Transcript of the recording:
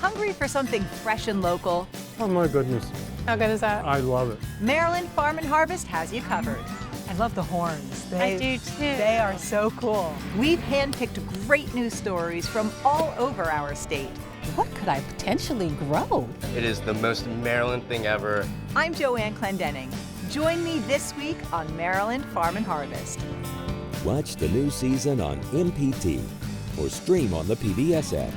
Hungry for something fresh and local? Oh my goodness, How good is that? I love it. Maryland Farm and Harvest has you covered. I love the horns. I do too. They are so cool. We've handpicked great news stories from all over our state. What could I potentially grow? It is the most Maryland thing ever. I'm Joanne Clendenning. Join me this week on Maryland Farm and Harvest. Watch the new season on MPT or stream on the PBS app.